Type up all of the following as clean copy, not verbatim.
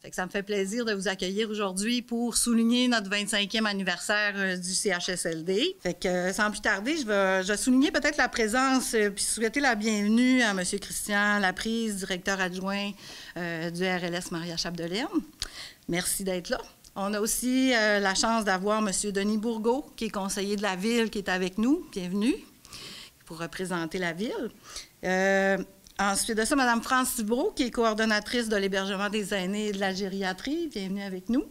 Fait que ça me fait plaisir de vous accueillir aujourd'hui pour souligner notre 25e anniversaire du CHSLD. Fait que sans plus tarder, je vais souligner peut-être la présence puis souhaiter la bienvenue à M. Christian Laprise, directeur adjoint du RLS Maria Chapdelaine. Merci d'être là. On a aussi la chance d'avoir M. Denis Bourgault, qui est conseiller de la Ville, qui est avec nous. Bienvenue pour représenter la Ville. Ensuite de ça, Mme France Cibreau, qui est coordonnatrice de l'hébergement des aînés et de la gériatrie. Bienvenue avec nous.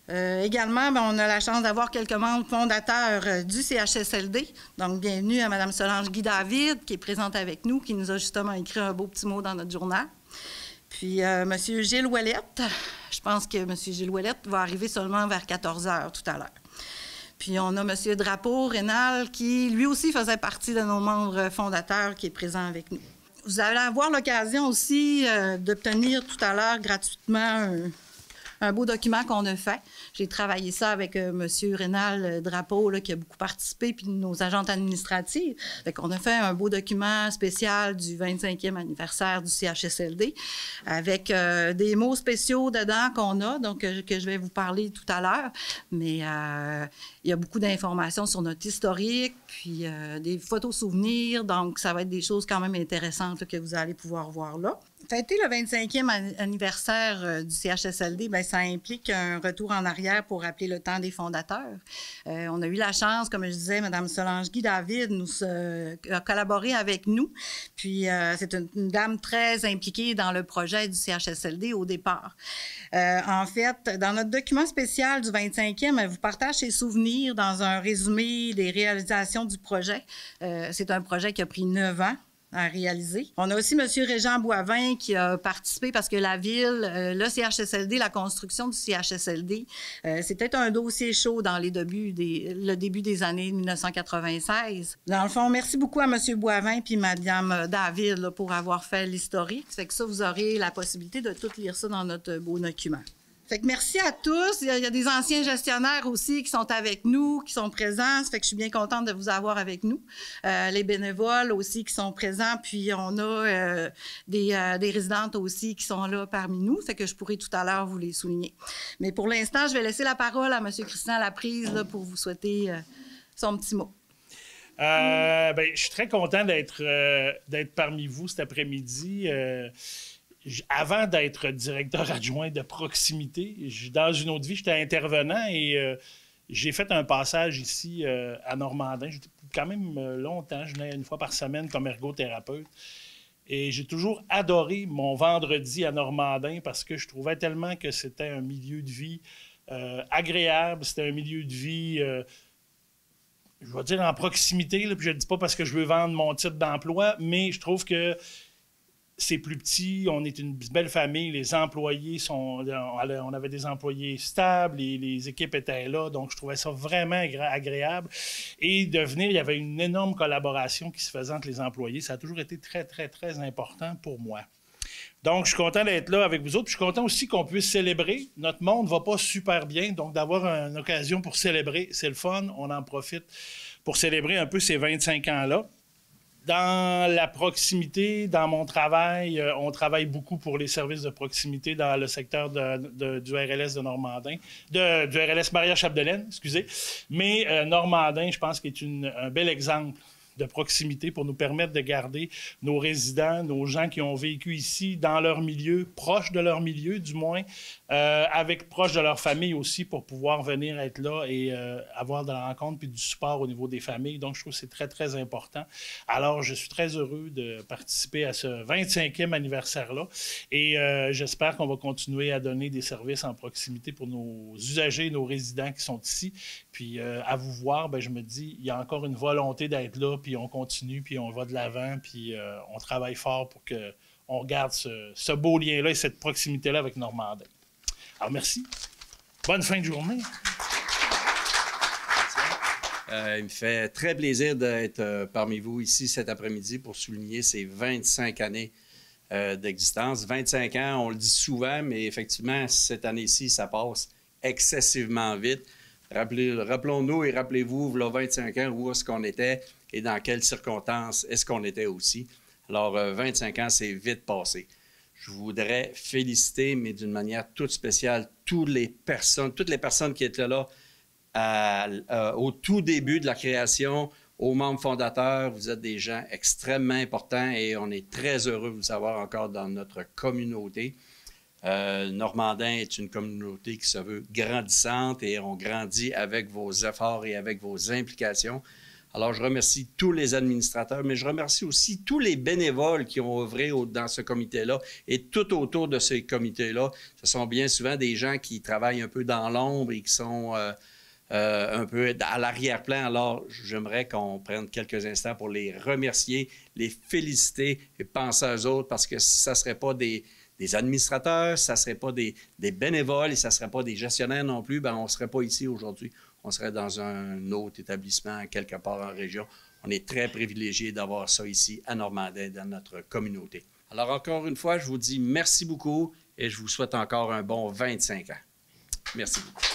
Également, on a la chance d'avoir quelques membres fondateurs du CHSLD. Donc, bienvenue à Mme Solange Guy-David, qui est présente avec nous, qui nous a justement écrit un beau petit mot dans notre journal. Puis, M. Gilles Ouellette. Je pense que M. Gilles Ouellette va arriver seulement vers 14 h tout à l'heure. Puis, on a M. Drapeau, Rénal, qui lui aussi faisait partie de nos membres fondateurs, qui est présent avec nous. Vous allez avoir l'occasion aussi d'obtenir tout à l'heure gratuitement un beau document qu'on a fait. J'ai travaillé ça avec M. Rénal Drapeau, là, qui a beaucoup participé, puis nos agentes administratives. Fait qu'on a fait un beau document spécial du 25e anniversaire du CHSLD avec des mots spéciaux dedans qu'on a, donc que je vais vous parler tout à l'heure. Mais il y a beaucoup d'informations sur notre historique, puis des photos souvenirs, donc ça va être des choses quand même intéressantes là, que vous allez pouvoir voir là. Fêter le 25e anniversaire du CHSLD, bien, ça implique un retour en arrière pour rappeler le temps des fondateurs. On a eu la chance, comme je disais, Mme Solange Guy-David a collaboré avec nous. Puis, c'est une dame très impliquée dans le projet du CHSLD au départ. En fait, dans notre document spécial du 25e, elle vous partage ses souvenirs dans un résumé des réalisations du projet. C'est un projet qui a pris 9 ans à réaliser. On a aussi M. Régent Boivin qui a participé parce que la Ville, le CHSLD, la construction du CHSLD, c'était un dossier chaud dans le début des années 1996. Dans le fond, merci beaucoup à M. Boivin puis Mme David là, pour avoir fait l'historique. Ça fait que ça, vous aurez la possibilité de tout lire ça dans notre beau document. Fait que merci à tous. Il y a des anciens gestionnaires aussi qui sont avec nous, qui sont présents. Ça fait que je suis bien contente de vous avoir avec nous. Les bénévoles aussi qui sont présents. Puis on a des résidentes aussi qui sont là parmi nous. Ça fait que je pourrai tout à l'heure vous les souligner. Mais pour l'instant, je vais laisser la parole à M. Christian Laprise là, pour vous souhaiter son petit mot. Je suis très content d'être parmi vous cet après-midi. Avant d'être directeur adjoint de proximité, dans une autre vie, j'étais intervenant et j'ai fait un passage ici à Normandin. J'étais quand même longtemps, je venais une fois par semaine comme ergothérapeute. Et j'ai toujours adoré mon vendredi à Normandin parce que je trouvais tellement que c'était un milieu de vie agréable, c'était un milieu de vie, je vais dire en proximité, là, puis je ne le dis pas parce que je veux vendre mon titre d'emploi, mais je trouve que c'est plus petit, on est une belle famille, les employés on avait des employés stables, les équipes étaient là, donc je trouvais ça vraiment agréable. Et de venir, il y avait une énorme collaboration qui se faisait entre les employés. Ça a toujours été très, très, très important pour moi. Donc, je suis content d'être là avec vous autres. Puis je suis content aussi qu'on puisse célébrer. Notre monde ne va pas super bien, donc d'avoir une occasion pour célébrer, c'est le fun. On en profite pour célébrer un peu ces 25 ans-là. Dans la proximité, dans mon travail, on travaille beaucoup pour les services de proximité dans le secteur du RLS de Normandin, du RLS Maria Chapdelaine, excusez. Mais Normandin, je pense qu'il est un bel exemple de proximité pour nous permettre de garder nos résidents, nos gens qui ont vécu ici dans leur milieu, proche de leur milieu du moins, proche de leur famille aussi pour pouvoir venir être là et avoir de la rencontre puis du support au niveau des familles. Donc, je trouve que c'est très, très important. Alors, je suis très heureux de participer à ce 25e anniversaire-là et j'espère qu'on va continuer à donner des services en proximité pour nos usagers, nos résidents qui sont ici. Puis, à vous voir, je me dis, il y a encore une volonté d'être là, puis on continue, puis on va de l'avant, puis on travaille fort pour qu'on garde ce beau lien-là et cette proximité-là avec Normandin. Alors, merci. Bonne fin de journée. Il me fait très plaisir d'être parmi vous ici cet après-midi pour souligner ces 25 années d'existence. 25 ans, on le dit souvent, mais effectivement, cette année-ci, ça passe excessivement vite. Rappelons-nous et rappelez-vous, il y a 25 ans, où est-ce qu'on était et dans quelles circonstances est-ce qu'on était aussi. Alors, 25 ans, c'est vite passé. je voudrais féliciter, mais d'une manière toute spéciale, toutes les personnes qui étaient là au tout début de la création, aux membres fondateurs. Vous êtes des gens extrêmement importants et on est très heureux de vous avoir encore dans notre communauté. Normandin est une communauté qui se veut grandissante et on grandit avec vos efforts et avec vos implications. Alors, je remercie tous les administrateurs, mais je remercie aussi tous les bénévoles qui ont œuvré dans ce comité-là et tout autour de ce comité-là. Ce sont bien souvent des gens qui travaillent un peu dans l'ombre et qui sont un peu à l'arrière-plan. Alors, j'aimerais qu'on prenne quelques instants pour les remercier, les féliciter et penser à eux autres, parce que si ça ne serait pas des administrateurs, ça ne serait pas des bénévoles et ça ne serait pas des gestionnaires non plus, bien, on ne serait pas ici aujourd'hui. On serait dans un autre établissement, quelque part en région. On est très privilégiés d'avoir ça ici à Normandin, dans notre communauté. Alors, encore une fois, je vous dis merci beaucoup et je vous souhaite encore un bon 25 ans. Merci beaucoup.